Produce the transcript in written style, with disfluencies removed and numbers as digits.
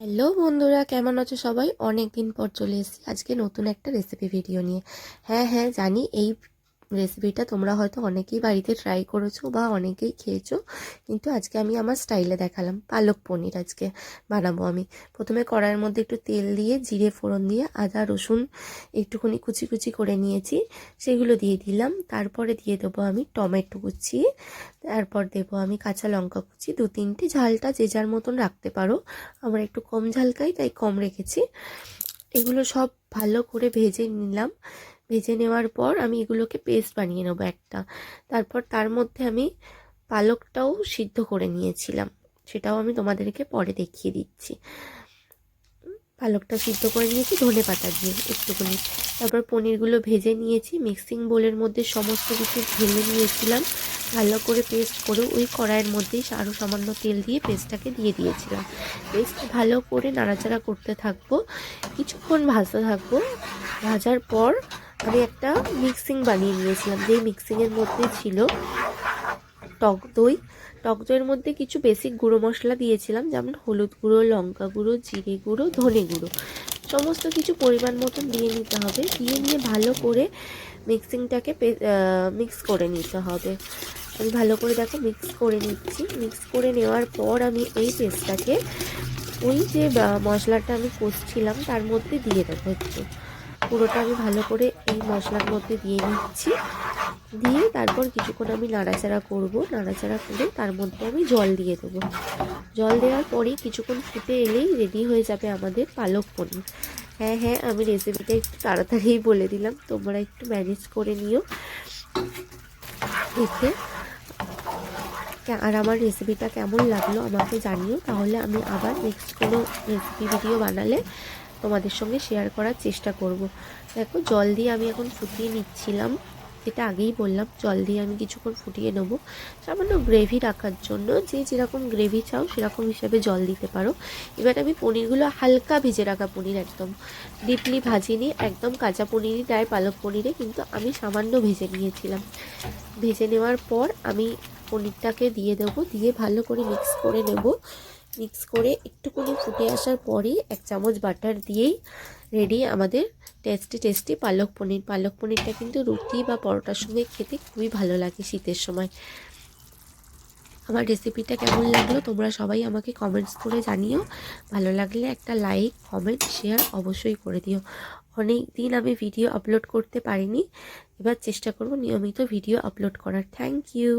Hello বন্ধুরা, কেমন আছো সবাই? অনেক দিন পর চলে এসেছি আজকে নতুন একটা রেসিপি ভিডিও নিয়ে। হ্যাঁ জানি এই রেসিপিটা তোমরা হয়তো অনেকেই বাড়িতে ট্রাই করেছো বা অনেকেই খেয়েছো, কিন্তু আজকে আমি আমার স্টাইলে দেখালাম। পালক পনির আজকে বানাবো আমি। প্রথমে কড়াইয়ের মধ্যে একটু তেল দিয়ে জিরে ফোড়ন দিয়ে আদা রসুন একটুখানি কুচি কুচি করে নিয়েছি, সেগুলো দিয়ে দিলাম। তারপরে দিয়ে দেবো আমি টমেটো কুচি, তারপর দেবো আমি কাঁচা লঙ্কা কুচি দু তিনটে, ঝালটা যে যার মতন রাখতে পারো। আমরা একটু কম ঝাল খাই তাই কম রেখেছি। এগুলো সব ভালো করে ভেজে নিলাম। ভেজে নেওয়ার পর আমি এগুলোকে পেস্ট বানিয়ে নেবো একটা। তারপর তার মধ্যে আমি পালকটাও সিদ্ধ করে নিয়েছিলাম, সেটাও আমি তোমাদেরকে পরে দেখিয়ে দিচ্ছি। পালকটা সিদ্ধ করে নিয়েছি ধনে পাতা দিয়ে একটুখানি। তারপর পনিরগুলো ভেজে নিয়েছি, মিক্সিং বোলের মধ্যে সমস্ত কিছু ঢেলে নিয়েছিলাম ভালো করে পেস্ট করে। ওই কড়াইয়ের মধ্যেই আরও সামান্য তেল দিয়ে পেস্টটাকে দিয়ে দিয়েছিলাম। পেস্ট ভালো করে নাড়াচাড়া করতে থাকবো, কিছুক্ষণ ভাজতে থাকবো। ভাজার পর আমি একটা মিক্সিং বানিয়ে নিয়েছিলাম, যেই মিক্সিংয়ের মধ্যে ছিল টক দই। টক দইয়ের মধ্যে কিছু বেসিক গুঁড়ো মশলা দিয়েছিলাম, যেমন হলুদ গুঁড়ো, লঙ্কা গুঁড়ো, জিরে গুঁড়ো, ধনে গুঁড়ো, সমস্ত কিছু পরিমাণ মতন দিয়ে নিতে হবে। দিয়ে নিয়ে ভালো করে মিক্সিংটাকে মিক্স করে নিতে হবে। আমি ভালো করে দেখো মিক্স করে নিচ্ছি। মিক্স করে নেওয়ার পর আমি এই পেস্টটাকে ওই যে মশলাটা আমি কষছিলাম তার মধ্যে দিয়ে দেবো। একটু পুরোটা আমি ভালো করে এই মশলার মধ্যে দিয়ে নিচ্ছি। দিয়ে তারপর কিছুক্ষণ আমি নাড়াচাড়া করব। নাড়াচাড়া করে তার মধ্যে আমি জল দিয়ে দেবো। জল দেওয়ার পরেই কিছুক্ষণ ফুটে এলেই রেডি হয়ে যাবে আমাদের পালক পনির। হ্যাঁ আমি রেসিপিটা একটু তাড়াতাড়ি বলে দিলাম, তোমরা একটু ম্যানেজ করে নিও দেখে। আর আমার রেসিপিটা কেমন লাগলো আমাকে জানিও, তাহলে আমি আবার নেক্সট কোনো রেসিপি ভিডিও বানালে তোমাদের সঙ্গে শেয়ার করার চেষ্টা করব। দেখো জল দিয়ে আমি এখন ফুটিয়ে নিচ্ছিলাম, যেটা আগেই বললাম জল দিয়ে আমি কিছুক্ষণ ফুটিয়ে নেব সামান্য গ্রেভি রাখার জন্য। যে যেরকম গ্রেভি চাও সেরকম হিসাবে জল দিতে পারো। এবার আমি পনিরগুলো হালকা ভেজে রাখা পনির, একদম ডিপলি ভাজিনি, একদম কাঁচা পনিরই দেয় পালক পনিরে, কিন্তু আমি সামান্য ভেজে নিয়েছিলাম। ভেজে নেওয়ার পর আমি পনিরটাকে দিয়ে দেবো, দিয়ে ভালো করে মিক্স করে নেব। মিক্স করে একটুখানি ফুটে আসার পরেই 1 চামচ বাটার দিয়েই রেডি আমাদের টেস্টি টেস্টি পালক পনির। পালক পনিরটা কিন্তু রুটি বা পরোটার সঙ্গে খেতে খুবই ভালো লাগে শীতের সময়। আমার রেসিপিটা কেমন লাগলো তোমরা সবাই আমাকে কমেন্টস করে জানিও। ভালো লাগলে একটা লাইক, কমেন্ট, শেয়ার অবশ্যই করে দিও। অনেক দিন আমি ভিডিও আপলোড করতে পারিনি, এবার চেষ্টা করব নিয়মিত ভিডিও আপলোড করার। Thank you.